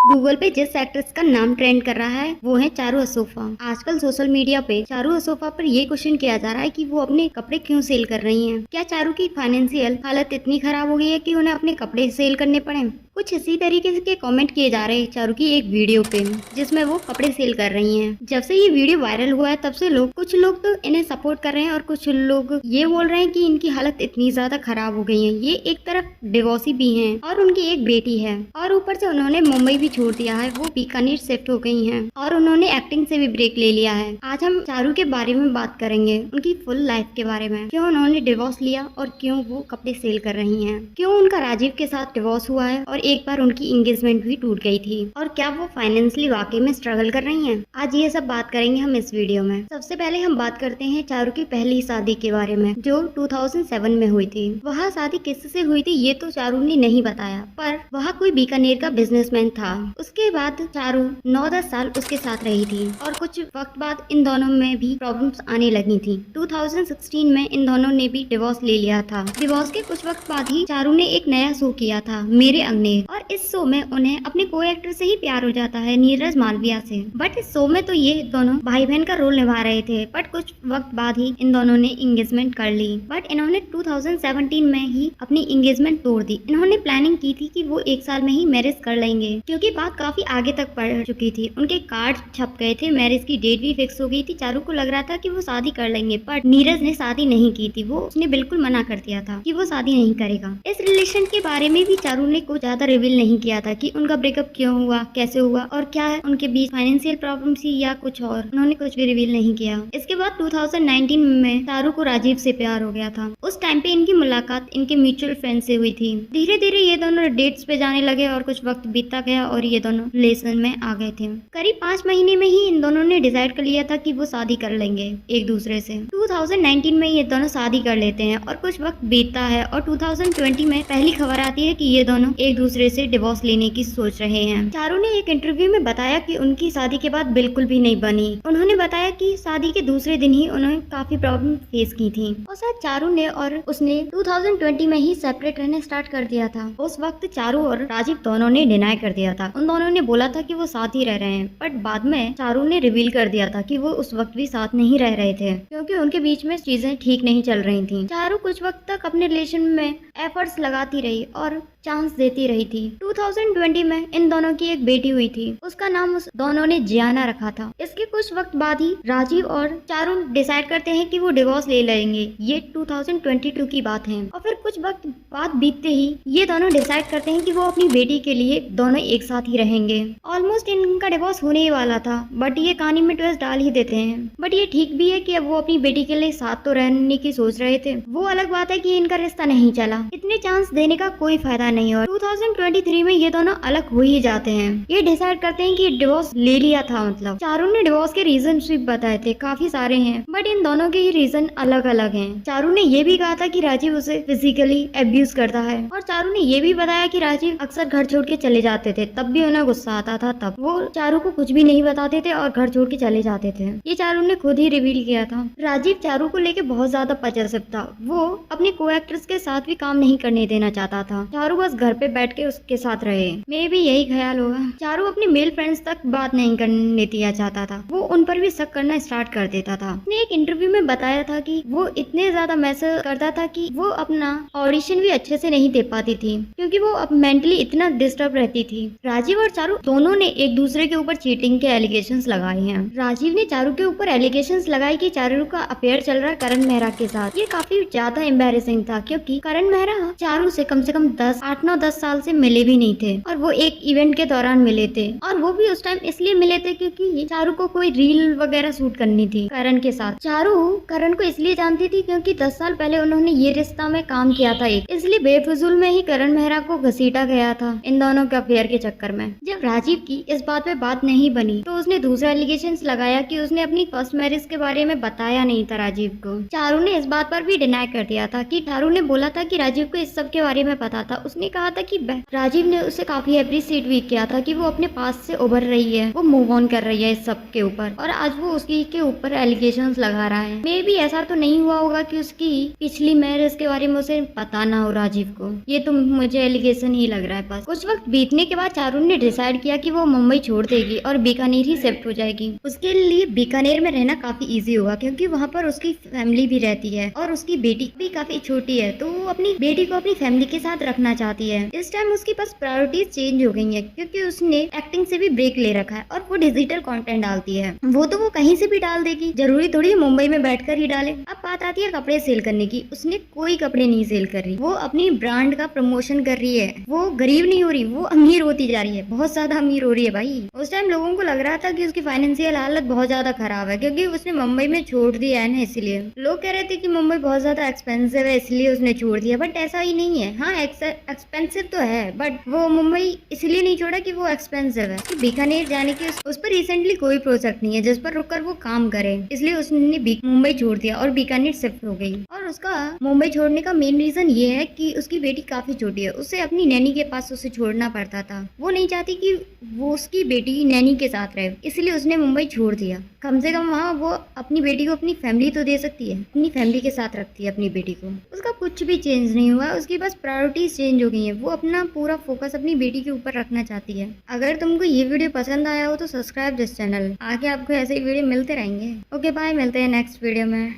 Google पे जिस actress का नाम ट्रेंड कर रहा है वो है चारू असोफा। आजकल सोशल मीडिया पे चारू असोफा पर ये क्वेश्चन किया जा रहा है कि वो अपने कपड़े क्यों सेल कर रही हैं। क्या चारू की फाइनेंशियल हालत इतनी खराब हो गई है कि उन्हें अपने कपड़े सेल करने पड़े। कुछ इसी तरीके के कमेंट किए जा रहे हैं चारू की एक वीडियो पे जिसमें वो कपड़े सेल कर रही हैं। जब से ये वीडियो वायरल हुआ है तब से कुछ लोग तो इन्हें सपोर्ट कर रहे हैं और कुछ लोग ये बोल रहे हैं कि इनकी हालत इतनी ज्यादा खराब हो गई है। ये एक तरफ डिवोर्सी भी हैं और उनकी एक बेटी है और ऊपर से उन्होंने मुंबई भी छोड़ दिया है, वो बीकानेर शिफ्ट हो गई हैं और उन्होंने एक्टिंग से भी ब्रेक ले लिया है। आज हम चारू के बारे में बात करेंगे, उनकी फुल लाइफ के बारे में, क्यों उन्होंने डिवोर्स लिया और क्यों वो कपड़े सेल कर रही हैं, क्यों उनका राजीव के साथ डिवोर्स हुआ है और एक बार उनकी एंगेजमेंट भी टूट गई थी और क्या वो फाइनेंशियली वाकई में स्ट्रगल कर रही हैं। आज ये सब बात करेंगे हम इस वीडियो में। सबसे पहले हम बात करते हैं चारू की पहली शादी के बारे में जो 2007 में हुई थी। वह शादी किससे हुई थी ये तो चारू ने नहीं बताया, पर वह कोई बीकानेर का बिजनेसमैन था। उसके बाद चारू 9-10 साल उसके साथ रही थी और कुछ वक्त बाद इन दोनों में भी प्रॉब्लम्स आने लगी थी। 2016 में इन दोनों ने भी डिवोर्स ले लिया था। डिवोर्स के कुछ वक्त बाद ही चारू ने एक नया शो किया था मेरे अंगने, और इस शो में उन्हें अपने को एक्टर से ही प्यार हो जाता है, नीरज मालविया से। बट इस शो में तो ये दोनों भाई बहन का रोल निभा रहे थे, बट कुछ वक्त बाद ही इन दोनों ने एंगेजमेंट कर ली। बट इन्होंने 2017 में ही अपनी एंगेजमेंट तोड़ दी। इन्होंने प्लानिंग की थी कि वो 1 साल में ही मैरिज कर लेंगे क्योंकि बात काफी आगे तक बढ़ चुकी थी। उनके कार्ड छप गए थे, मैरिज की डेट भी फिक्स हो गई थी। चारू को लग रहा था कि वो शादी कर लेंगे, बट नीरज ने शादी नहीं की थी। वो उसने बिल्कुल मना कर दिया था कि वो शादी नहीं करेगा। इस रिलेशन के बारे में भी चारू ने कुछ ज्यादा रिवील नहीं किया था कि उनका ब्रेकअप क्यों हुआ, कैसे हुआ और क्या उनके बीच फाइनेंशियल प्रॉब्लम थी या कुछ और। उन्होंने कुछ भी रिवील नहीं किया। इसके बाद 2019 में चारू को राजीव से प्यार हो गया था। उस टाइम पे इनकी मुलाकात इनके म्यूचुअल फ्रेंड से हुई थी। धीरे धीरे ये दोनों डेट्स पे जाने लगे और कुछ वक्त बीतता गया और ये दोनों रिलेशन में आ गए थे। करीब 5 महीने में ही इन दोनों ने डिसाइड कर लिया था कि वो शादी कर लेंगे एक दूसरे से। 2019 में ये दोनों शादी कर लेते हैं और कुछ वक्त बीतता है और 2020 में पहली खबर आती है कि ये दोनों एक दूसरे से डिवोर्स लेने की सोच रहे हैं। चारू ने एक इंटरव्यू में बताया कि उनकी शादी के बाद बिल्कुल भी नहीं बनी। उन्होंने बताया कि शादी के दूसरे दिन ही उन्होंने काफी प्रॉब्लम फेस की थी और शायद चारू ने और उसने 2020 में ही सेपरेट रहना स्टार्ट कर दिया था। उस वक्त चारू और राजीव दोनों ने डिनाई कर दिया था। उन दोनों ने बोला था कि वो साथ ही रह रहे हैं, बट बाद में चारू ने रिवील कर दिया था कि वो उस वक्त भी साथ नहीं रह रहे थे क्योंकि उनके बीच में चीजें ठीक नहीं चल रही थी। चारू कुछ वक्त तक अपने रिलेशन में एफर्ट्स लगाती रही और चांस देती रही थी। 2020 में इन दोनों की एक बेटी हुई थी, उसका नाम उस दोनों ने जियाना रखा था। इसके कुछ वक्त बाद ही राजीव और चारू डिसाइड करते हैं कि वो डिवोर्स ले लेंगे। ये 2022 की बात है और फिर कुछ वक्त बाद बीतते ही ये दोनों डिसाइड करते हैं कि वो अपनी बेटी के लिए दोनों एक साथ ही रहेंगे। ऑलमोस्ट इनका डिवोर्स होने ही वाला था, बट ये कहानी में ट्विस्ट डाल ही देते हैं। बट ये ठीक भी है कि अब वो अपनी बेटी के लिए साथ तो रहने की सोच रहे थे। वो अलग बात है कि इनका रिश्ता नहीं चला, इतने चांस देने का कोई फायदा नहीं। और 2023 में ये दोनों अलग हो ही जाते हैं। ये डिसाइड करते हैं कि डिवोर्स ले लिया था। मतलब चारू ने डिवोर्स के रीजन भी बताए थे, काफी सारे हैं, बट इन दोनों के ही रीजन अलग अलग हैं। चारू ने ये भी कहा था कि राजीव उसे फिजिकली अब्यूज करता है और चारू ने ये भी बताया कि राजीव अक्सर घर छोड़ के चले जाते थे, तब भी उन्हें गुस्सा आता था। तब वो चारू को कुछ भी नहीं बताते थे और घर छोड़ के चले जाते थे। ये चारू ने खुद ही रिवील किया था। राजीव चारू को लेके बहुत ज्यादा पजेसिव था। वो अपने को एक्ट्रेस के साथ भी काम नहीं करने देना चाहता था। चारू बस घर पे बैठ के उसके साथ रहे। मे भी यही ख्याल होगा। चारू अपने मेल फ्रेंड्स तक बात नहीं करने दिया चाहता था। वो उन पर भी शक करना स्टार्ट कर देता था। उसने एक इंटरव्यू में बताया था कि वो इतने ज्यादा मैसेज करता था कि वो अपना ऑडिशन भी अच्छे से नहीं दे पाती थी क्योंकि वो अब मेंटली इतना डिस्टर्ब रहती थी। राजीव और चारू दोनों ने एक दूसरे के ऊपर चीटिंग के एलिगेशंस लगाए हैं। राजीव ने चारू के ऊपर एलिगेशंस लगाए कि चारू का अफेयर चल रहा है करण मेहरा के साथ। ये काफी ज्यादा एम्बैरेसिंग था क्योंकि करण मेहरा चारू से कम 8-9-10 साल से मिले भी नहीं थे और वो एक इवेंट के दौरान मिले थे और वो भी उस टाइम इसलिए मिले थे क्योंकि चारू को कोई रील वगैरह शूट करनी थी करण के साथ। चारू करण को इसलिए जानती थी क्योंकि 10 साल पहले उन्होंने ये रिश्ता में काम किया था एक, इसलिए बेफिजूल में ही करण मेहरा को घसीटा गया था इन दोनों के अफेयर के चक्कर में। जब राजीव की इस बात पे बात नहीं बनी तो उसने दूसरा एलिगेशन लगाया कि उसने अपनी फर्स्ट मैरिज के बारे में बताया नहीं था राजीव को। चारू ने इस बात पर भी डिनाई कर दिया था कि चारू ने बोला था कि राजीव को इस सब के बारे में पता था। उसने कहा था कि राजीव ने उसे काफी अप्रिशिएट भी किया था कि वो अपने पास से उभर रही है, वो मूव ऑन कर रही है इस सब के ऊपर और आज वो उसकी के ऊपर एलिगेशंस लगा रहा है। मे भी ऐसा तो नहीं हुआ होगा कि उसकी पिछली मैरिज के बारे में उसे पता ना हो राजीव को। ये तो मुझे एलिगेशन ही लग रहा है। बस कुछ वक्त बीतने के बाद चारू ने डिसाइड किया कि वो मुंबई छोड़ देगी और बीकानेर ही शिफ्ट हो जाएगी। उसके लिए बीकानेर में रहना काफी इजी होगा क्योंकि वहाँ पर उसकी फैमिली भी रहती है और उसकी बेटी भी काफी छोटी है, तो वो अपनी बेटी को अपनी फैमिली के साथ रखना चाहती है। इस टाइम उसकी बस प्रायोरिटीज चेंज हो गई है क्योंकि उसने एक्टिंग से भी ब्रेक ले रखा है और वो डिजिटल कंटेंट डालती है। वो तो वो कहीं से भी डाल देगी, जरूरी थोड़ी मुंबई में बैठकर ही डाले। अब बात आती है कपड़े सेल करने की। उसने कोई कपड़े नहीं सेल कर रही, वो अपनी ब्रांड का प्रमोशन कर रही है। वो गरीब नहीं हो रही, वो अमीर होती जा रही है, बहुत ज्यादा अमीर हो रही है भाई। उस टाइम लोगों को लग रहा था कि उसकी फाइनेंशियल हालत बहुत ज्यादा खराब है क्योंकि उसने मुंबई में छोड़ दिया है ना, इसलिए लोग कह रहे थे कि मुंबई बहुत ज्यादा एक्सपेंसिव है इसलिए उसने छोड़ दिया, बट ऐसा ही नहीं है। हाँ एक्सपेंसिव तो है, बट वो मुंबई इसलिए नहीं छोड़ा कि वो एक्सपेंसिव है। बीकानेर जाने की उस पर रिसेंटली कोई प्रोजेक्ट नहीं है जिस पर रुककर वो काम करे, इसलिए उसने मुंबई छोड़ दिया और बीकानेर शिफ्ट हो गई। और उसका मुंबई छोड़ने का मेन रीजन ये है कि उसकी बेटी काफी छोटी है, उसे अपनी नैनी के पास उसे छोड़ना पड़ता था। वो नहीं चाहती कि वो उसकी बेटी नैनी के साथ रहे, इसलिए उसने मुंबई छोड़ दिया। कम से कम वहाँ वो अपनी बेटी को अपनी फैमिली तो दे सकती है, अपनी फैमिली के साथ रखती है अपनी बेटी को। उसका कुछ भी चेंज नहीं हुआ, उसकी बस प्रायोरिटीज चेंज हो गई है। वो अपना पूरा फोकस अपनी बेटी के ऊपर रखना चाहती है। अगर तुमको ये वीडियो पसंद आया हो तो सब्सक्राइब दिस चैनल, आगे आपको ऐसे ही वीडियो मिलते रहेंगे। ओके बाय, मिलते हैं नेक्स्ट वीडियो में।